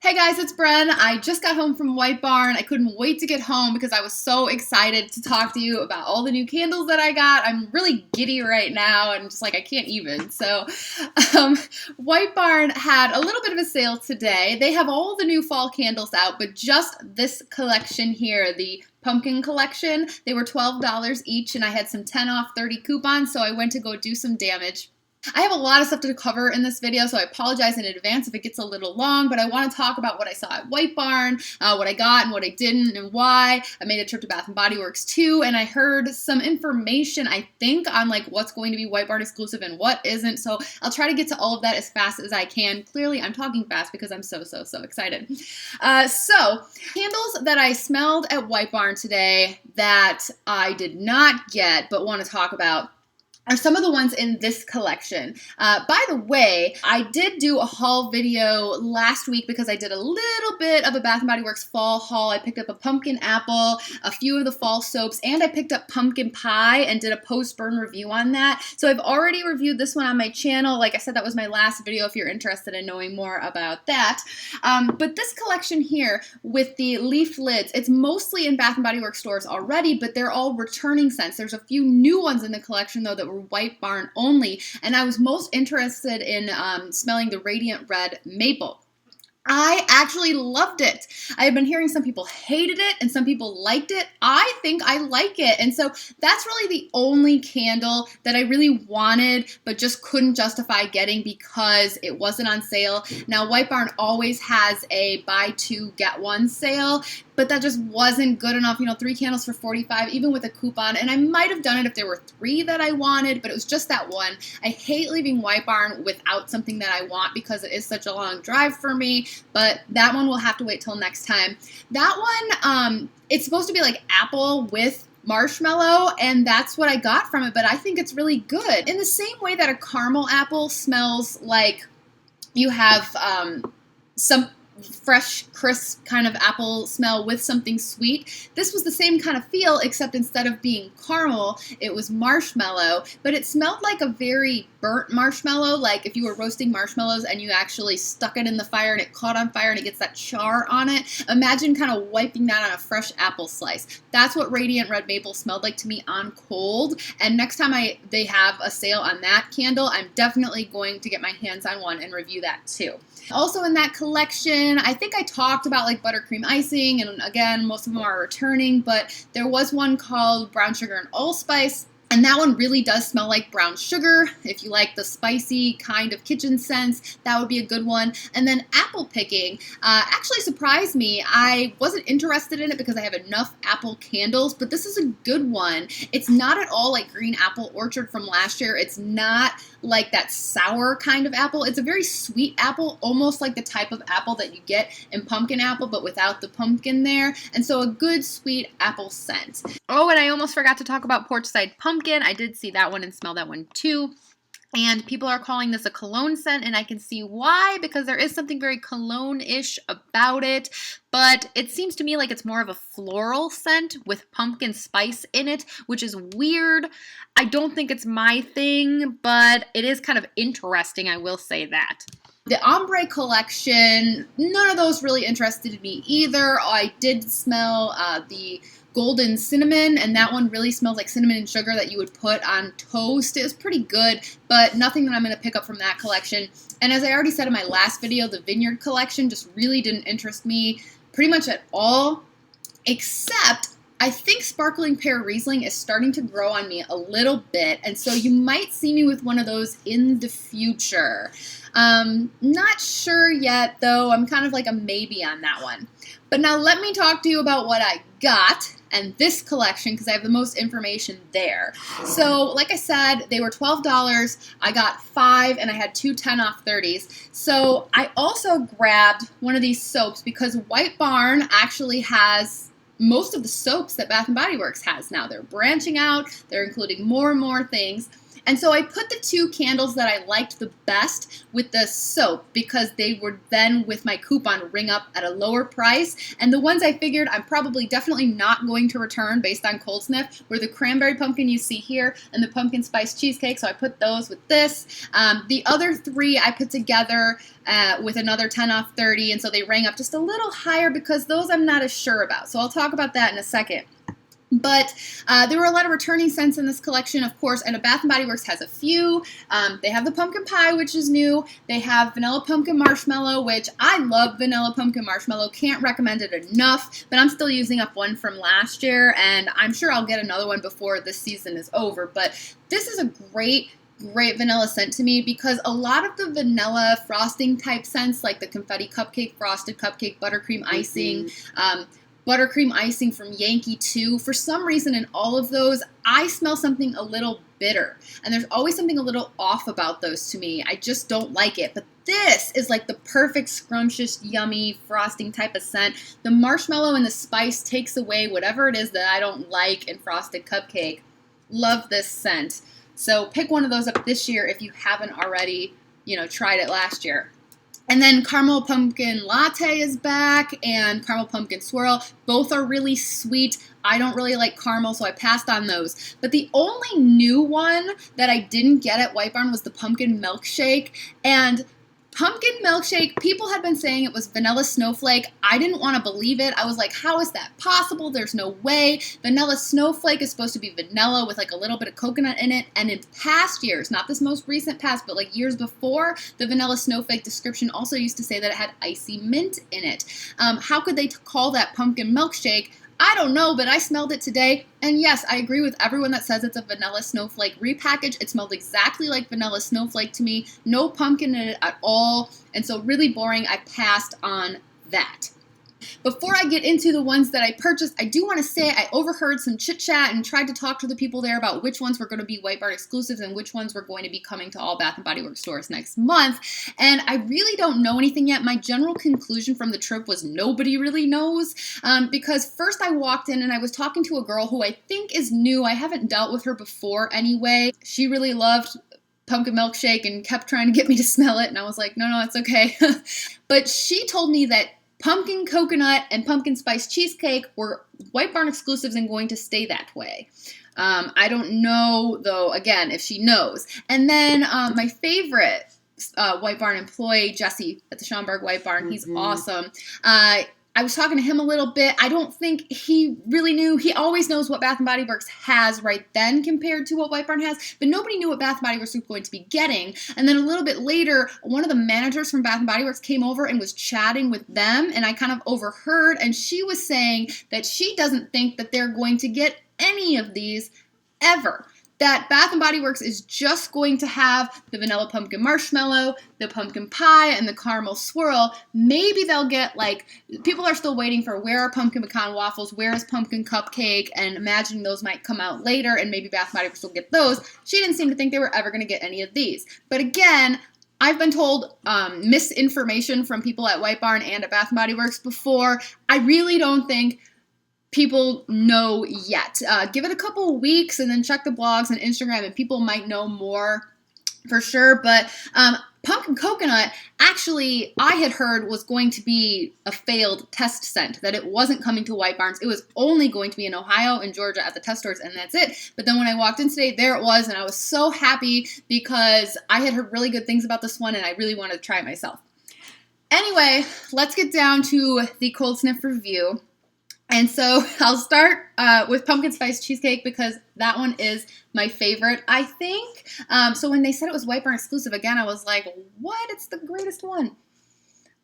Hey guys, it's Bren. I just got home from White Barn. I couldn't wait to get home because I was so excited to talk to you about all the new candles that I got. I'm really giddy right now and just like I can't even. Um, White Barn had a little bit of a sale today. They have all the new fall candles out, but just this collection here, the pumpkin collection, they were $12 each and I had some 10 off 30 coupons, so I went to go do some damage. I have a lot of stuff to cover in this video, so I apologize in advance if it gets a little long, but I want to talk about what I saw at White Barn, what I got and what I didn't and why. I made a trip to Bath & Body Works too, and I heard some information, I think, on like what's going to be White Barn exclusive and what isn't, so I'll try to get to all of that as fast as I can. Clearly, I'm talking fast because I'm so excited. So, candles that I smelled at White Barn today that I did not get but want to talk about are some of the ones in this collection. By the way, I did do a haul video last week because I did a little bit of a Bath & Body Works fall haul. I picked up a pumpkin apple, a few of the fall soaps, and I picked up pumpkin pie and did a post-burn review on that. So I've already reviewed this one on my channel. Like I said, that was my last video if you're interested in knowing more about that. But this collection here with the leaf lids, it's mostly in Bath & Body Works stores already, but they're all returning scents. There's a few new ones in the collection though that were White Barn only, and I was most interested in smelling the Radiant Red Maple. I actually loved it. I have been hearing some people hated it and some people liked it. I think I like it. And so that's really the only candle that I really wanted but just couldn't justify getting because it wasn't on sale. Now, White Barn always has a buy two, get one sale, but that just wasn't good enough. You know, 3 candles for $45, even with a coupon. And I might have done it if there were 3 that I wanted, but it was just that one. I hate leaving White Barn without something that I want because it is such a long drive for me, but that one will have to wait till next time. That one, it's supposed to be like apple with marshmallow, and that's what I got from it, but I think it's really good. In the same way that a caramel apple smells like you have some fresh, crisp kind of apple smell with something sweet. This was the same kind of feel, except instead of being caramel, it was marshmallow, but it smelled like a very burnt marshmallow, like if you were roasting marshmallows and you actually stuck it in the fire and it caught on fire and it gets that char on it. Imagine kind of wiping that on a fresh apple slice. That's what Radiant Red Maple smelled like to me on cold, and next time they have a sale on that candle, I'm definitely going to get my hands on one and review that too. Also in that collection, I think I talked about like buttercream icing, and again, most of them are returning, but there was one called Brown Sugar and Allspice, and that one really does smell like brown sugar. If you like the spicy kind of kitchen scents, that would be a good one. And then apple picking actually surprised me. I wasn't interested in it because I have enough apple candles, but this is a good one. It's not at all like Green Apple Orchard from last year. It's not like that sour kind of apple. It's a very sweet apple, almost like the type of apple that you get in pumpkin apple, but without the pumpkin there. And so a good sweet apple scent. Oh, and I almost forgot to talk about Porchside Pumpkin. I did see that one and smell that one too. And people are calling this a cologne scent, and I can see why, because there is something very cologne-ish about it, but it seems to me like it's more of a floral scent with pumpkin spice in it, which is weird. I don't think it's my thing, but it is kind of interesting, I will say that. The ombre collection, none of those really interested me either. I did smell the golden cinnamon, and that one really smells like cinnamon and sugar that you would put on toast. It was pretty good, but nothing that I'm going to pick up from that collection. And as I already said in my last video, the Vineyard collection just really didn't interest me pretty much at all, except I think Sparkling Pear Riesling is starting to grow on me a little bit, and so you might see me with one of those in the future. Not sure yet, though. I'm kind of like a maybe on that one. But now let me talk to you about what I got and this collection because I have the most information there. So like I said, they were $12. I got 5 and I had 2 10 off 30s. So I also grabbed one of these soaps because White Barn actually has most of the soaps that Bath & Body Works has now. They're branching out. They're including more and more things. And so I put the 2 candles that I liked the best with the soap because they would then, with my coupon, ring up at a lower price. And the ones I figured I'm probably definitely not going to return based on cold sniff were the Cranberry Pumpkin you see here and the Pumpkin Spice Cheesecake. So I put those with this. The other 3 I put together with another 10 off 30, and so they rang up just a little higher because those I'm not as sure about. So I'll talk about that in a second. But there were a lot of returning scents in this collection, of course, and Bath & Body Works has a few. They have the pumpkin pie, which is new. They have vanilla pumpkin marshmallow, which I love vanilla pumpkin marshmallow. Can't recommend it enough, but I'm still using up one from last year, and I'm sure I'll get another one before this season is over. But this is a great vanilla scent to me because a lot of the vanilla frosting type scents, like the confetti cupcake, frosted cupcake, buttercream icing, buttercream icing from Yankee 2. For some reason in all of those, I smell something a little bitter. And there's always something a little off about those to me. I just don't like it. But this is like the perfect scrumptious, yummy, frosting type of scent. The marshmallow and the spice takes away whatever it is that I don't like in frosted cupcake. Love this scent. So pick one of those up this year if you haven't already, tried it last year. And then Caramel Pumpkin Latte is back and Caramel Pumpkin Swirl. Both are really sweet. I don't really like caramel, so I passed on those. But the only new one that I didn't get at White Barn was the Pumpkin Milkshake. And Pumpkin Milkshake, people had been saying it was vanilla snowflake. I didn't want to believe it. I was like, how is that possible? There's no way. Vanilla snowflake is supposed to be vanilla with like a little bit of coconut in it. And in past years, not this most recent past, but like years before, the vanilla snowflake description also used to say that it had icy mint in it. How could they call that pumpkin milkshake? I don't know, but I smelled it today, and yes, I agree with everyone that says it's a vanilla snowflake repackaged. It smelled exactly like vanilla snowflake to me, no pumpkin in it at all, and so really boring. I passed on that. Before I get into the ones that I purchased, I do want to say I overheard some chit-chat and tried to talk to the people there about which ones were going to be White Barn exclusives and which ones were going to be coming to all Bath & Body Works stores next month. And I really don't know anything yet. My general conclusion from the trip was nobody really knows because first I walked in and I was talking to a girl who I think is new. I haven't dealt with her before anyway. She really loved pumpkin milkshake and kept trying to get me to smell it. And I was like, no, it's okay. But she told me that pumpkin coconut and pumpkin spice cheesecake were White Barn exclusives and going to stay that way. I don't know, though, again, if she knows. And then my favorite White Barn employee, Jesse at the Schaumburg White Barn, he's awesome. I was talking to him a little bit. I don't think he really knew. He always knows what Bath & Body Works has right then compared to what White Barn has, but nobody knew what Bath & Body Works was going to be getting. And then a little bit later, one of the managers from Bath & Body Works came over and was chatting with them, and I kind of overheard, and she was saying that she doesn't think that they're going to get any of these ever. That Bath & Body Works is just going to have the vanilla pumpkin marshmallow, the pumpkin pie, and the caramel swirl. Maybe they'll get, people are still waiting for where are pumpkin pecan waffles, where is pumpkin cupcake, and imagining those might come out later, and maybe Bath & Body Works will get those. She didn't seem to think they were ever going to get any of these. But again, I've been told misinformation from people at White Barn and at Bath & Body Works before. I really don't think people know yet. Give it a couple of weeks and then check the blogs and Instagram and people might know more for sure. But pumpkin coconut, actually, I had heard was going to be a failed test scent, that it wasn't coming to White Barns. It was only going to be in Ohio and Georgia at the test stores, and that's it. But then when I walked in today, there it was, and I was so happy because I had heard really good things about this one, and I really wanted to try it myself. Anyway, let's get down to the cold sniff review. And so I'll start with pumpkin spice cheesecake because that one is my favorite, I think. So when they said it was White Barn exclusive, again, I was like, what? It's the greatest one.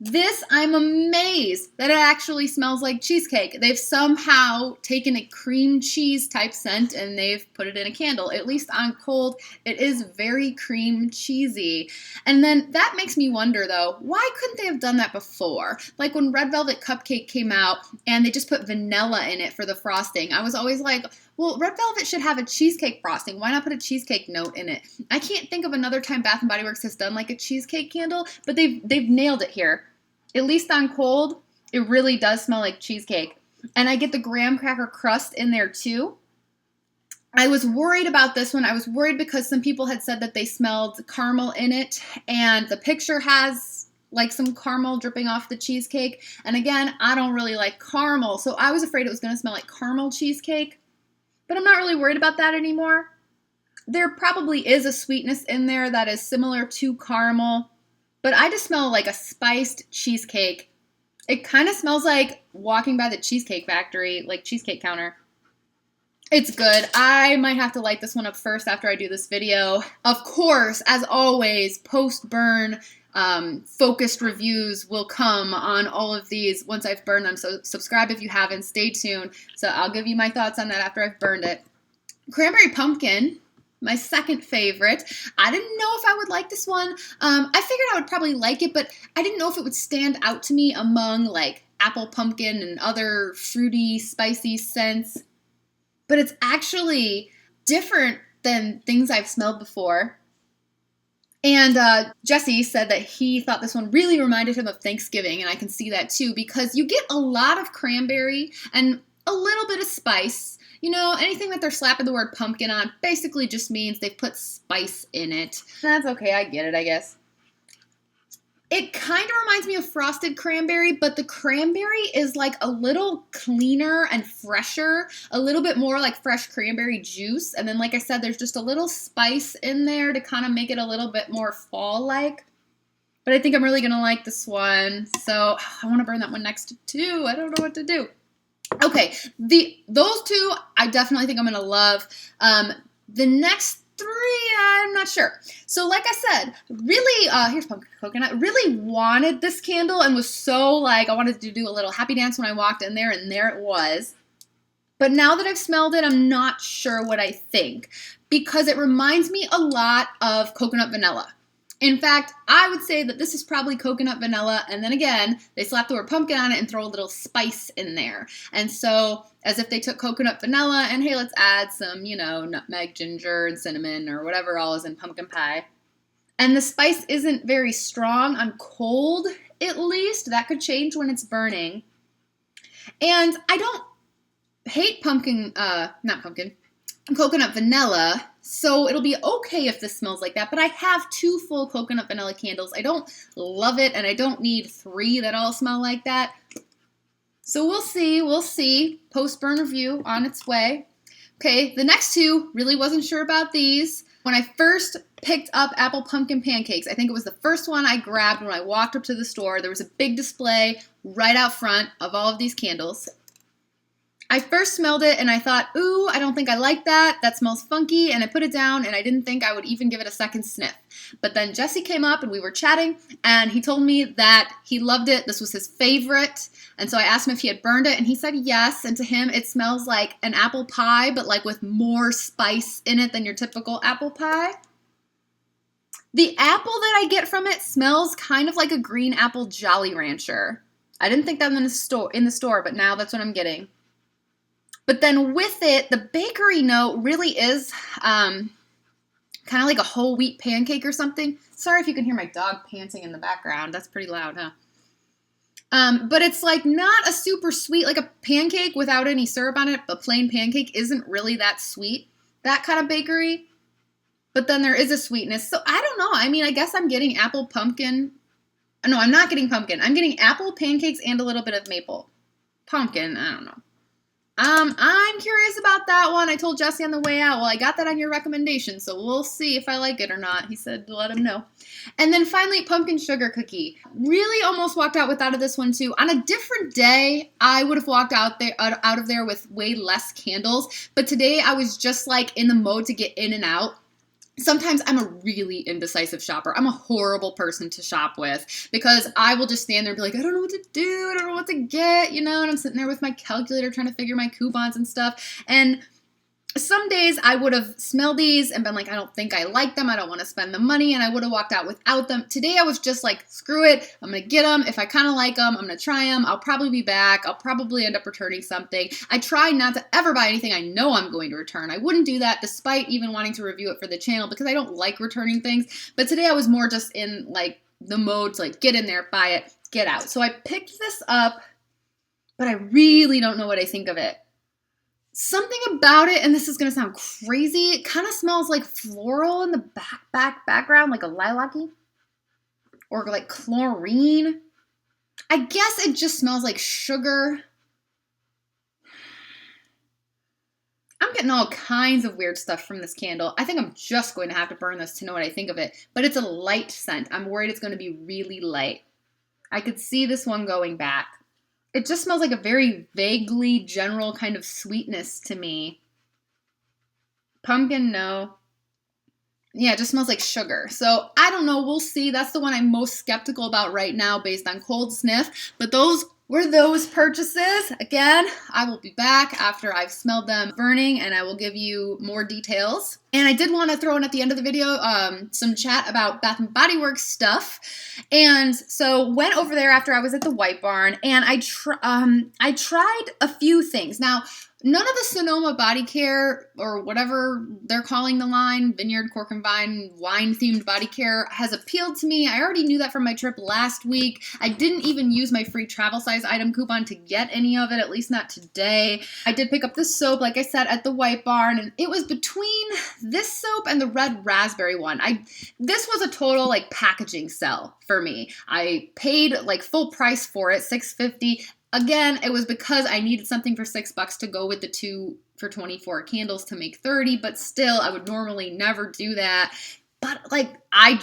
This, I'm amazed that it actually smells like cheesecake. They've somehow taken a cream cheese type scent and they've put it in a candle. At least on cold, it is very cream cheesy. And then that makes me wonder though, why couldn't they have done that before? Like when Red Velvet Cupcake came out and they just put vanilla in it for the frosting. I was always like, well, Red Velvet should have a cheesecake frosting. Why not put a cheesecake note in it? I can't think of another time Bath & Body Works has done like a cheesecake candle, but they've nailed it here. At least on cold, it really does smell like cheesecake. And I get the graham cracker crust in there too. I was worried about this one. I was worried because some people had said that they smelled caramel in it, and the picture has like some caramel dripping off the cheesecake. And again, I don't really like caramel, so I was afraid it was going to smell like caramel cheesecake. But I'm not really worried about that anymore. There probably is a sweetness in there that is similar to caramel, but I just smell like a spiced cheesecake. It kind of smells like walking by the Cheesecake Factory, like cheesecake counter. It's good. I might have to light this one up first after I do this video. Of course, as always, post-burn focused reviews will come on all of these once I've burned them. So subscribe if you haven't. Stay tuned. So I'll give you my thoughts on that after I've burned it. Cranberry Pumpkin, my second favorite. I didn't know if I would like this one. I figured I would probably like it, but I didn't know if it would stand out to me among like apple pumpkin and other fruity, spicy scents. But it's actually different than things I've smelled before. And Jesse said that he thought this one really reminded him of Thanksgiving, and I can see that too, because you get a lot of cranberry and a little bit of spice. You know, anything that they're slapping the word pumpkin on basically just means they've put spice in it. That's okay, I get it, I guess. It kind of reminds me of frosted cranberry, but the cranberry is like a little cleaner and fresher, a little bit more like fresh cranberry juice. And then, like I said, there's just a little spice in there to kind of make it a little bit more fall-like. But I think I'm really going to like this one. So I want to burn that one next too. I don't know what to do. Okay, those two I definitely think I'm going to love. The next three, I'm not sure. So like I said, really, here's pumpkin coconut, really wanted this candle and was so like, I wanted to do a little happy dance when I walked in there, and there it was. But now that I've smelled it, I'm not sure what I think, because it reminds me a lot of coconut vanilla. In fact, I would say that this is probably coconut vanilla, and then again, they slap the word pumpkin on it and throw a little spice in there. And so, as if they took coconut vanilla and, hey, let's add some, you know, nutmeg, ginger, and cinnamon, or whatever all is in pumpkin pie. And the spice isn't very strong on cold, at least. That could change when it's burning. And I don't hate coconut vanilla, so it'll be okay if this smells like that, but I have 2 full coconut vanilla candles. I don't love it, and I don't need 3 that all smell like that. So we'll see. Post-burn review on its way. Okay, the next 2, really wasn't sure about these. When I first picked up apple pumpkin pancakes, I think it was the first one I grabbed when I walked up to the store. There was a big display right out front of all of these candles. I first smelled it and I thought, ooh, I don't think I like that. That smells funky. And I put it down and I didn't think I would even give it a second sniff. But then Jesse came up and we were chatting and he told me that he loved it. This was his favorite. And so I asked him if he had burned it and he said yes. And to him, it smells like an apple pie, but like with more spice in it than your typical apple pie. The apple that I get from it smells kind of like a green apple Jolly Rancher. I didn't think that in the store, but now that's what I'm getting. But then with it, the bakery note really is kind of like a whole wheat pancake or something. Sorry if you can hear my dog panting in the background. That's pretty loud, huh? But it's like not a super sweet, like a pancake without any syrup on it. A plain pancake isn't really that sweet, that kind of bakery. But then there is a sweetness. So I don't know. I mean, I guess I'm getting apple pumpkin. No, I'm not getting pumpkin. I'm getting apple pancakes and a little bit of maple. Pumpkin, I don't know. I'm curious about that one. I told Jesse on the way out, well, I got that on your recommendation, so we'll see if I like it or not. He said to let him know. And then finally, pumpkin sugar cookie. Really almost walked out without this one too. On a different day, I would have walked out of there with way less candles, but today I was just like in the mode to get in and out. Sometimes I'm a really indecisive shopper. I'm a horrible person to shop with because I will just stand there and be like, I don't know what to do. I don't know what to get, you know, and I'm sitting there with my calculator trying to figure my coupons and stuff. And some days I would have smelled these and been like, I don't think I like them. I don't want to spend the money, and I would have walked out without them. Today I was just like, screw it. I'm going to get them. If I kind of like them, I'm going to try them. I'll probably be back. I'll probably end up returning something. I try not to ever buy anything I know I'm going to return. I wouldn't do that despite even wanting to review it for the channel because I don't like returning things. But today I was more just in like the mode to like get in there, buy it, get out. So I picked this up, but I really don't know what I think of it. Something about it, and this is going to sound crazy, it kind of smells like floral in the background, like a lilac-y, or like chlorine. I guess it just smells like sugar. I'm getting all kinds of weird stuff from this candle. I think I'm just going to have to burn this to know what I think of it. But it's a light scent. I'm worried it's going to be really light. I could see this one going back. It just smells like a very vaguely general kind of sweetness to me. Pumpkin, no. Yeah, it just smells like sugar. So I don't know. We'll see. That's the one I'm most skeptical about right now based on cold sniff. But those were those purchases. Again, I will be back after I've smelled them burning and I will give you more details. And I did want to throw in at the end of the video some chat about Bath & Body Works stuff. And so went over there after I was at the White Barn and I tried a few things. Now, none of the Sonoma Body Care or whatever they're calling the line, Vineyard, Cork and Vine, wine-themed body care, has appealed to me. I already knew that from my trip last week. I didn't even use my free travel size item coupon to get any of it, at least not today. I did pick up this soap, like I said, at the White Barn, and it was between this soap and the red raspberry one. This was a total like packaging sell for me. I paid like full price for it, $6.50. Again, it was because I needed something for $6 to go with the 2 for 24 candles to make 30, but still, I would normally never do that. But like, I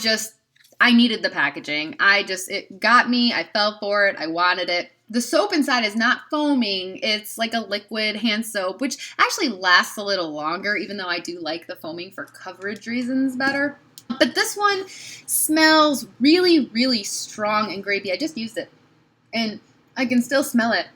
needed the packaging. It got me. I fell for it. I wanted it. The soap inside is not foaming. It's like a liquid hand soap, which actually lasts a little longer, even though I do like the foaming for coverage reasons better. But this one smells really, really strong and grapey. I just used it, and I can still smell it.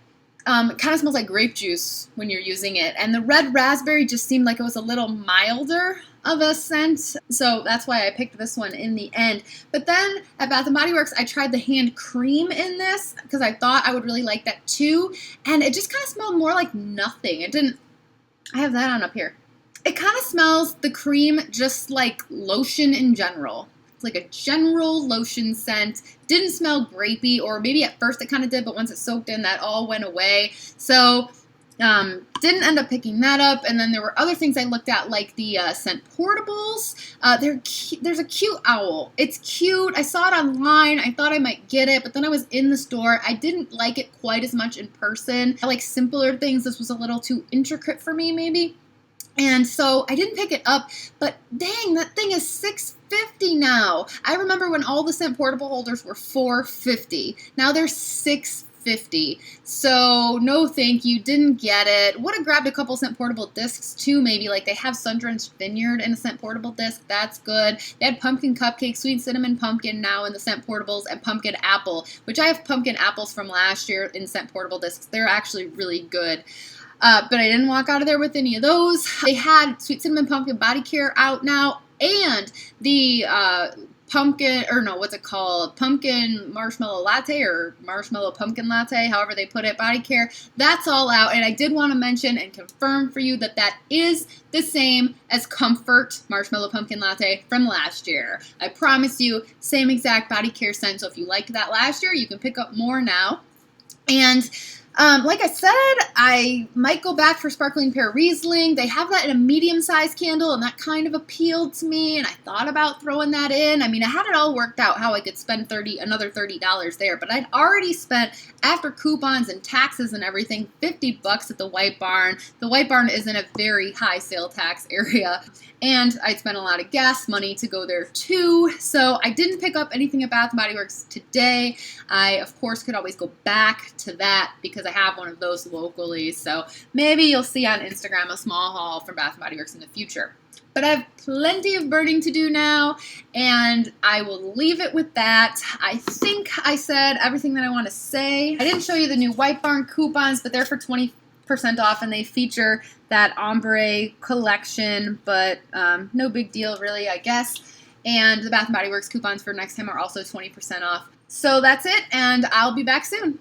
It kind of smells like grape juice when you're using it. And the red raspberry just seemed like it was a little milder of a scent. So that's why I picked this one in the end. But then at Bath & Body Works, I tried the hand cream in this because I thought I would really like that too. And it just kind of smelled more like nothing. I have that on up here. It kind of smells, the cream, just like lotion in general. It's like a general lotion scent. Didn't smell grapey, or maybe at first it kind of did, but once it soaked in, that all went away. So didn't end up picking that up. And then there were other things I looked at, like the scent portables. There's a cute owl. It's cute. I saw it online. I thought I might get it, but then I was in the store. I didn't like it quite as much in person. I like simpler things. This was a little too intricate for me, maybe. And so I didn't pick it up, but dang, that thing is $6.50 now. I remember when all the scent portable holders were $4.50. Now they're $6.50. So no thank you, didn't get it. Would have grabbed a couple scent portable discs too, maybe. Like they have Sundrenched Vineyard in a scent portable disc. That's good. They had pumpkin cupcake, sweet cinnamon pumpkin now in the scent portables, and pumpkin apple, which I have pumpkin apples from last year in scent portable discs. They're actually really good. But I didn't walk out of there with any of those. They had Sweet Cinnamon Pumpkin Body Care out now, and the pumpkin marshmallow latte, or marshmallow pumpkin latte, however they put it, body care. That's all out, and I did want to mention and confirm for you that that is the same as Comfort marshmallow pumpkin latte from last year. I promise you, same exact body care scent. So if you liked that last year, you can pick up more now. And like I said, I might go back for Sparkling Pear Riesling. They have that in a medium-sized candle, and that kind of appealed to me, and I thought about throwing that in. I mean, I had it all worked out how I could spend another $30 there, but I'd already spent, after coupons and taxes and everything, $50 at the White Barn. The White Barn is in a very high sale tax area, and I'd spent a lot of gas money to go there too, so I didn't pick up anything at Bath & Body Works today. I, of course, could always go back to that because I have one of those locally, so maybe you'll see on Instagram a small haul from Bath & Body Works in the future. But I have plenty of burning to do now, and I will leave it with that. I think I said everything that I want to say. I didn't show you the new White Barn coupons, but they're for 20% off, and they feature that ombre collection, but no big deal really, I guess. And the Bath & Body Works coupons for next time are also 20% off. So that's it, and I'll be back soon.